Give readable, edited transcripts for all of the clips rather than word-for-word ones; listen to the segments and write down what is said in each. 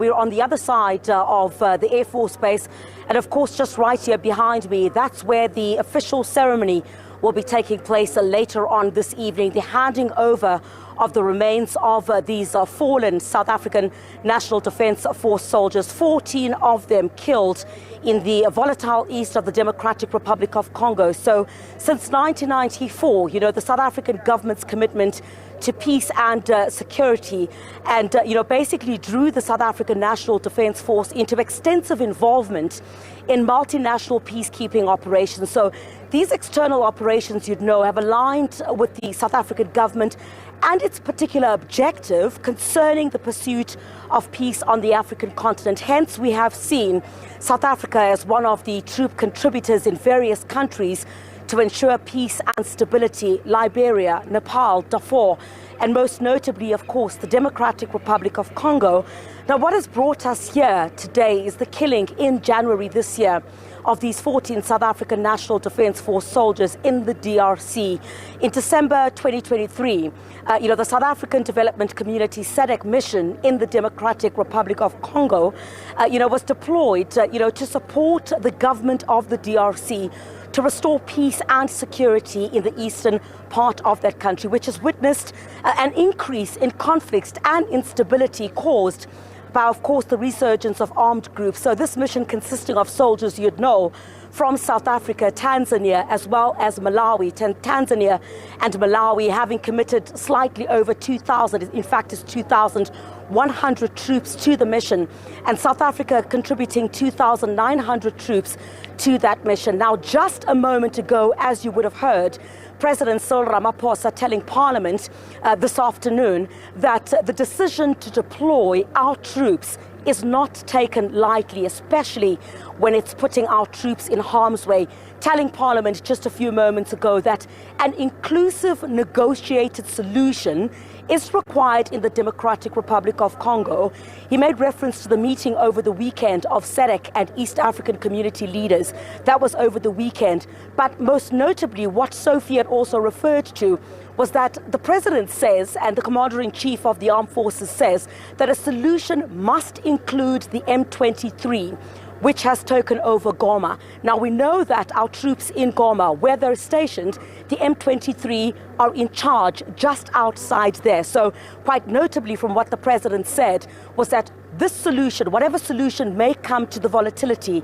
We're on the other side of the Air Force Base, and of course just right here behind me, that's where the official ceremony will be taking place later on this evening, the handing over of the remains of these fallen South African National Defence Force soldiers, 14 of them killed in the volatile east of the Democratic Republic of Congo. So since 1994, the South African government's commitment to peace and security and, basically drew the South African National Defence Force into extensive involvement in multinational peacekeeping operations. So these external operations, have aligned with the South African government and its particular objective concerning the pursuit of peace on the African continent. Hence, we have seen South Africa as one of the troop contributors in various countries to ensure peace and stability: Liberia, Nepal, Darfur, and most notably, of course, the Democratic Republic of Congo. Now, what has brought us here today is the killing in January this year of these 14 South African National Defence Force soldiers in the DRC. In December 2023, the South African Development Community SADC mission in the Democratic Republic of Congo, was deployed, to support the government of the DRC to restore peace and security in the eastern part of that country, which has witnessed an increase in conflicts and instability caused by, of course, the resurgence of armed groups. So this mission, consisting of soldiers from South Africa, Tanzania, as well as Malawi. Tanzania and Malawi having committed slightly over 2,000, in fact it's 2,100 troops to the mission, and South Africa contributing 2,900 troops to that mission. Now, just a moment ago, as you would have heard, President Cyril Ramaphosa telling Parliament this afternoon that the decision to deploy our troops is not taken lightly, especially when it's putting our troops in harm's way, telling Parliament just a few moments ago that an inclusive negotiated solution is required in the Democratic Republic of Congo. He made reference to the meeting over the weekend of SADC and East African community leaders. That was over the weekend. But most notably, what Sophie had also referred to was that the President says, and the Commander-in-Chief of the Armed Forces says, that a solution must include the M23, which has taken over Goma. Now, we know that our troops in Goma, where they're stationed, the M23 are in charge just outside there. So quite notably from what the President said was that this solution, whatever solution may come to the volatility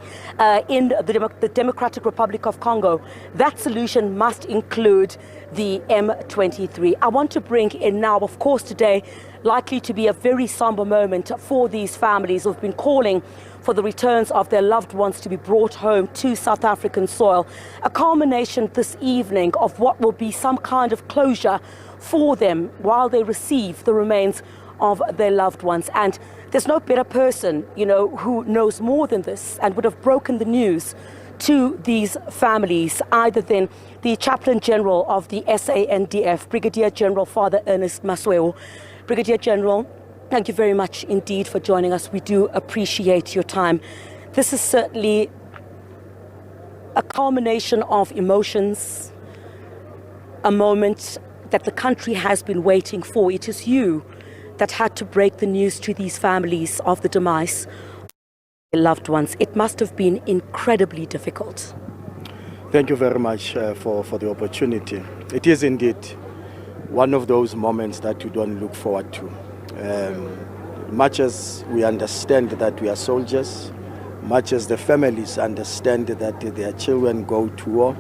in the Democratic Republic of Congo, that solution must include the M23. I want to bring in now, of course, today, likely to be a very somber moment for these families who've been calling for the returns of their loved ones to be brought home to South African soil. A culmination this evening of what will be some kind of closure for them while they receive the remains of their loved ones. And there's no better person, who knows more than this and would have broken the news to these families, either than the Chaplain General of the SANDF, Brigadier General Father Ernest Masweo. Brigadier General, thank you very much indeed for joining us. We do appreciate your time. This is certainly a culmination of emotions, a moment that the country has been waiting for. It is you that had to break the news to these families of the demise of their loved ones. It must have been incredibly difficult. Thank you very much for the opportunity. It is indeed one of those moments that you don't look forward to. Much as we understand that we are soldiers, much as the families understand that their children go to war,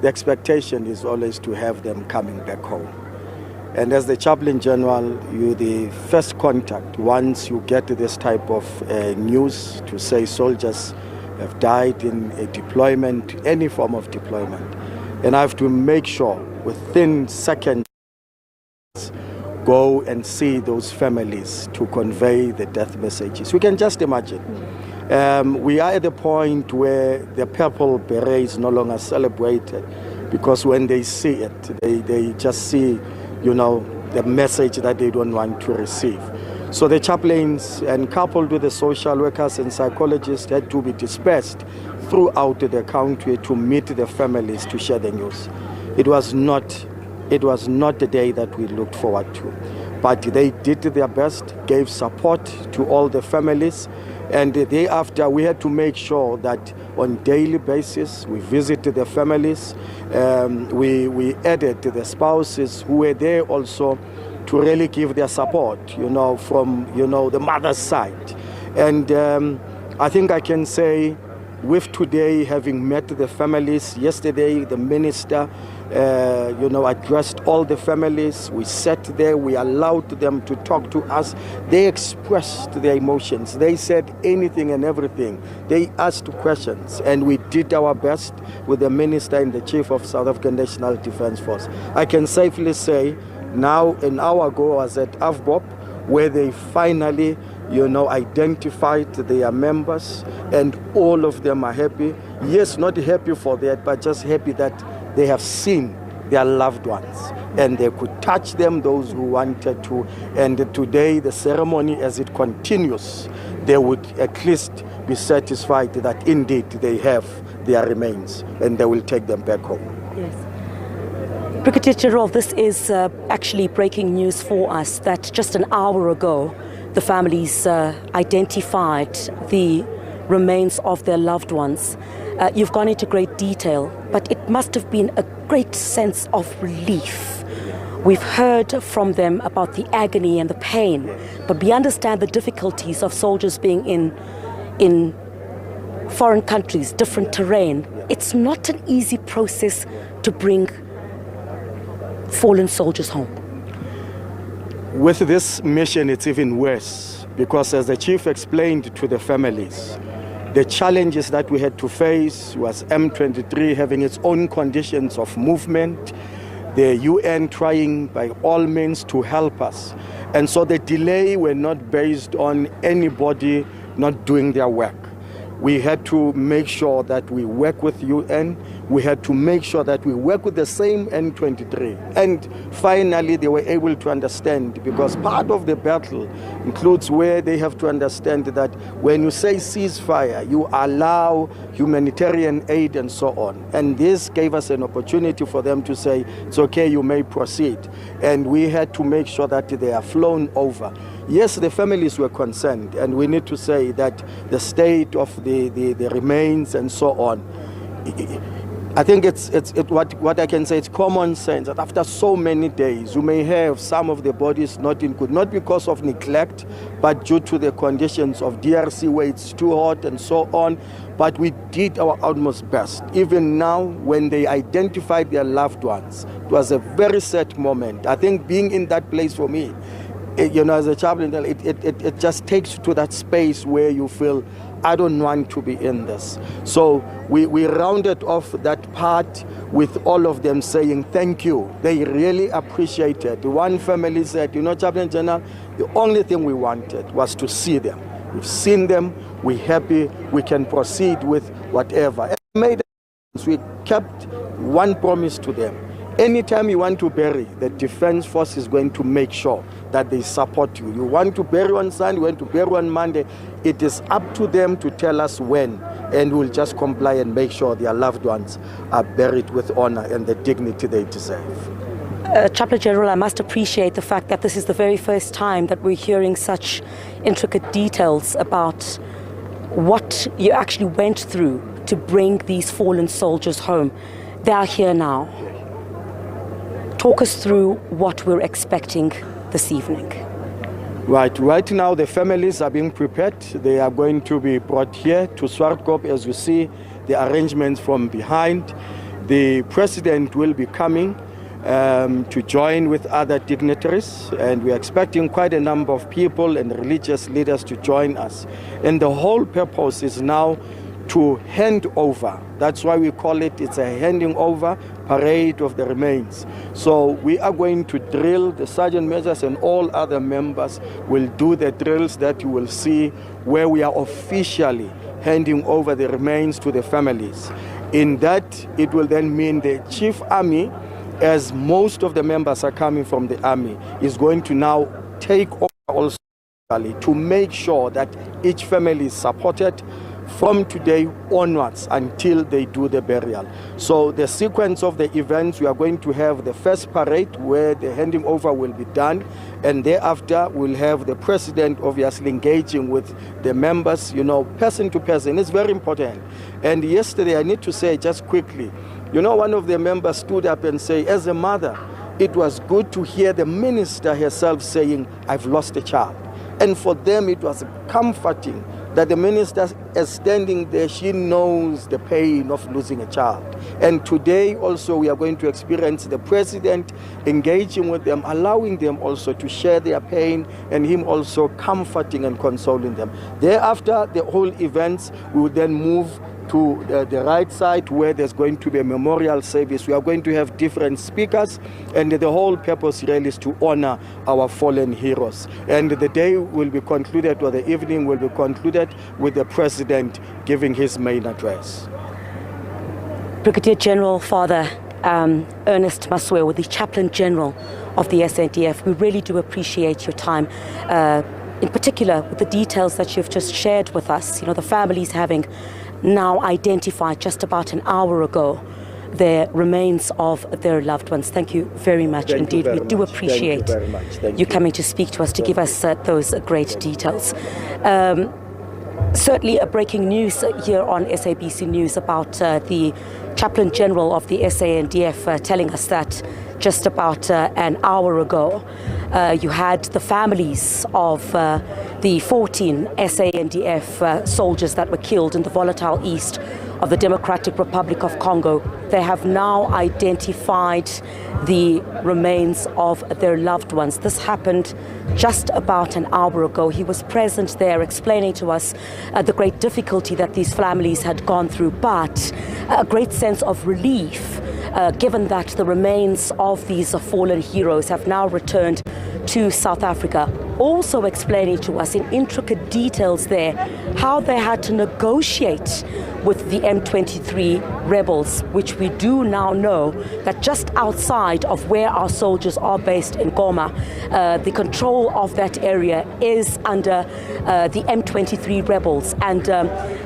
the expectation is always to have them coming back home. And as the Chaplain General, you're the first contact once you get this type of news to say soldiers have died in a deployment, any form of deployment. And I have to make sure within seconds go and see those families to convey the death messages. We can just imagine. We are at the point where the purple beret is no longer celebrated, because when they see it, they just see, the message that they don't want to receive. So the chaplains, and coupled with the social workers and psychologists, had to be dispersed throughout the country to meet the families to share the news. It was not a day that we looked forward to. but they did their best, gave support to all the families. And the day after, we had to make sure that on daily basis, we visited the families. We added the spouses who were there also to really give their support, from, the mother's side. And I think I can say, with today having met the families, yesterday the minister, addressed all the families. We sat there, we allowed them to talk to us. They expressed their emotions. They said anything and everything. They asked questions, and we did our best with the minister and the chief of South African National Defence Force. I can safely say now an hour ago I was at AFBOP, where they finally identified their members, and all of them are happy. Yes, not happy for that, but just happy that they have seen their loved ones and they could touch them, those who wanted to. And today, the ceremony, as it continues, they would at least be satisfied that indeed they have their remains and they will take them back home. Yes. Brigadier General, this is actually breaking news for us that just an hour ago, the families identified the remains of their loved ones. You've gone into great detail, but it must have been a great sense of relief. We've heard from them about the agony and the pain, but we understand the difficulties of soldiers being in foreign countries, different terrain. It's not an easy process to bring fallen soldiers home. With this mission, it's even worse, because as the chief explained to the families, the challenges that we had to face was M23 having its own conditions of movement, the UN trying by all means to help us. And so the delay were not based on anybody not doing their work. We had to make sure that we work with UN. We had to make sure that we work with the same N23. And finally, they were able to understand, because part of the battle includes where they have to understand that when you say ceasefire, you allow humanitarian aid and so on. And this gave us an opportunity for them to say, it's okay, you may proceed. And we had to make sure that they are flown over. Yes, the families were concerned, and we need to say that the state of the remains and so on, I think what I can say, it's common sense that after so many days, you may have some of the bodies not in good, not because of neglect, but due to the conditions of DRC where it's too hot and so on. But we did our utmost best. Even now, when they identified their loved ones, it was a very sad moment. I think being in that place for me, as a chaplain, it just takes you to that space where you feel, I don't want to be in this. So we rounded off that part with all of them saying thank you. They really appreciated. One family said, Chaplain General, the only thing we wanted was to see them. We've seen them, we're happy, we can proceed with whatever. And we kept one promise to them. Anytime you want to bury, the Defence Force is going to make sure that they support you. You want to bury on Sunday, you want to bury on Monday, it is up to them to tell us when, and we'll just comply and make sure their loved ones are buried with honor and the dignity they deserve. Chaplain General, I must appreciate the fact that this is the very first time that we're hearing such intricate details about what you actually went through to bring these fallen soldiers home. They are here now. Talk us through what we're expecting this evening. Right now the families are being prepared. They are going to be brought here to Swartkop, as you see the arrangements from behind. The president will be coming to join with other dignitaries, and we're expecting quite a number of people and religious leaders to join us. And the whole purpose is now to hand over. That's why we call it's a handing over parade of the remains. So we are going to drill, the sergeant majors and all other members will do the drills that you will see, where we are officially handing over the remains to the families. In that, it will then mean the chief army, as most of the members are coming from the army, is going to now take over also to make sure that each family is supported from today onwards until they do the burial. So the sequence of the events, we are going to have the first parade where the handing over will be done, and thereafter we'll have the president obviously engaging with the members, person to person. It's very important. And yesterday, I need to say just quickly, one of the members stood up and said, as a mother, it was good to hear the minister herself saying, I've lost a child. And for them, it was comforting that the minister is standing there, she knows the pain of losing a child. And today also we are going to experience the president engaging with them, allowing them also to share their pain, and him also comforting and consoling them. Thereafter, the whole events will then move to the right side where there's going to be a memorial service. We are going to have different speakers, and the whole purpose really is to honor our fallen heroes. And the day will be concluded, or the evening will be concluded, with the president giving his main address. Brigadier General Father Ernest Masweo, the Chaplain General of the SANDF, we really do appreciate your time. In particular, with the details that you've just shared with us, the families having now identified just about an hour ago the remains of their loved ones. Thank you very much indeed. We do appreciate you coming to speak to us, to give us those great details. Certainly a breaking news here on SABC News about the Chaplain General of the SANDF telling us that just about an hour ago you had the families of the 14 SANDF soldiers that were killed in the volatile east of the Democratic Republic of Congo. They have now identified the remains of their loved ones. This happened just about an hour ago. He was present there explaining to us the great difficulty that these families had gone through, but a great sense of relief given that the remains of these fallen heroes have now returned to South Africa. Also explaining to us in intricate details there how they had to negotiate with the M23 rebels, which we do now know that just outside of where our soldiers are based in Goma, the control of that area is under the M23 rebels, and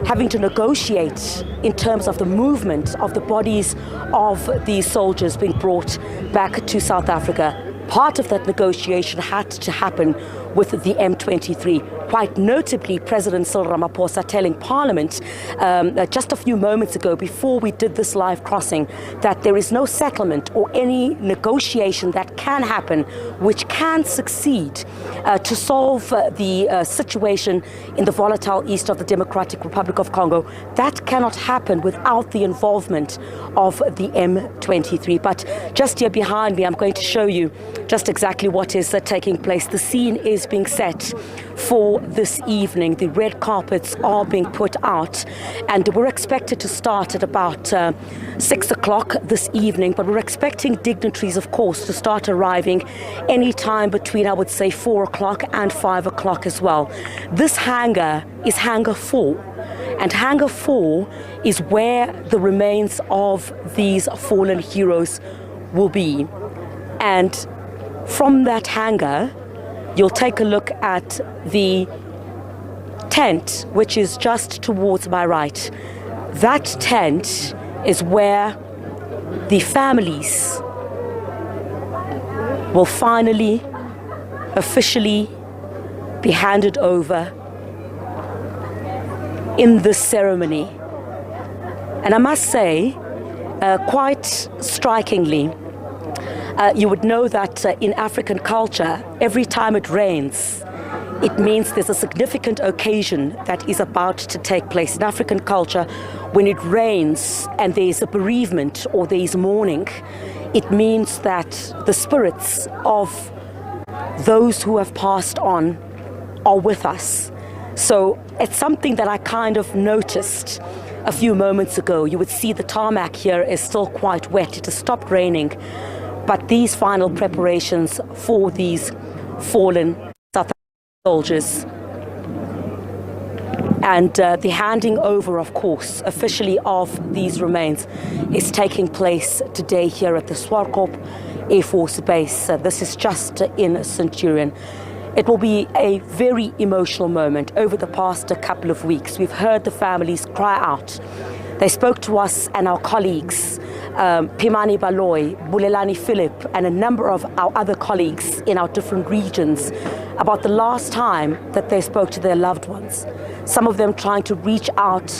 having to negotiate in terms of the movement of the bodies of these soldiers being brought back to South Africa. Part of that negotiation had to happen with the M23. Quite notably, President Cyril Ramaphosa telling Parliament just a few moments ago, before we did this live crossing, that there is no settlement or any negotiation that can happen which can succeed to solve the situation in the volatile east of the Democratic Republic of Congo. That cannot happen without the involvement of the M23. But just here behind me, I'm going to show you just exactly what is taking place. The scene is being set for this evening. The red carpets are being put out, and we're expected to start at about 6 o'clock this evening, but we're expecting dignitaries, of course, to start arriving any time between, I would say, 4 o'clock and 5 o'clock as well. This hangar is Hangar 4, and Hangar 4 is where the remains of these fallen heroes will be. And from that hangar, you'll take a look at the tent, which is just towards my right. That tent is where the families will finally, officially be handed over in this ceremony. And I must say, quite strikingly, you would know that in African culture, every time it rains, it means there's a significant occasion that is about to take place. In African culture, when it rains and there's a bereavement or there's mourning, it means that the spirits of those who have passed on are with us. So it's something that I kind of noticed a few moments ago. You would see the tarmac here is still quite wet. It has stopped raining. But these final preparations for these fallen South African soldiers and the handing over, of course, officially of these remains is taking place today here at the Swarkop Air Force Base. This is just in Centurion. It will be a very emotional moment. Over the past couple of weeks, we've heard the families cry out. They spoke to us and our colleagues, Pimani Baloy, Bulelani Philip, and a number of our other colleagues in our different regions about the last time that they spoke to their loved ones. Some of them trying to reach out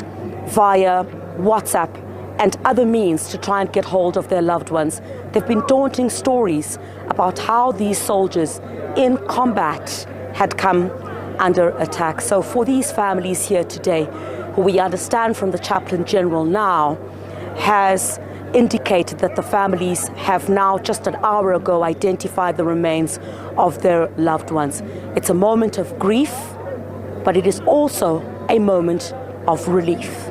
via WhatsApp and other means to try and get hold of their loved ones. They've been daunting stories about how these soldiers in combat had come under attack. So for these families here today, who we understand from the Chaplain General now, has indicated that the families have now, just an hour ago, identified the remains of their loved ones. It's a moment of grief, but it is also a moment of relief.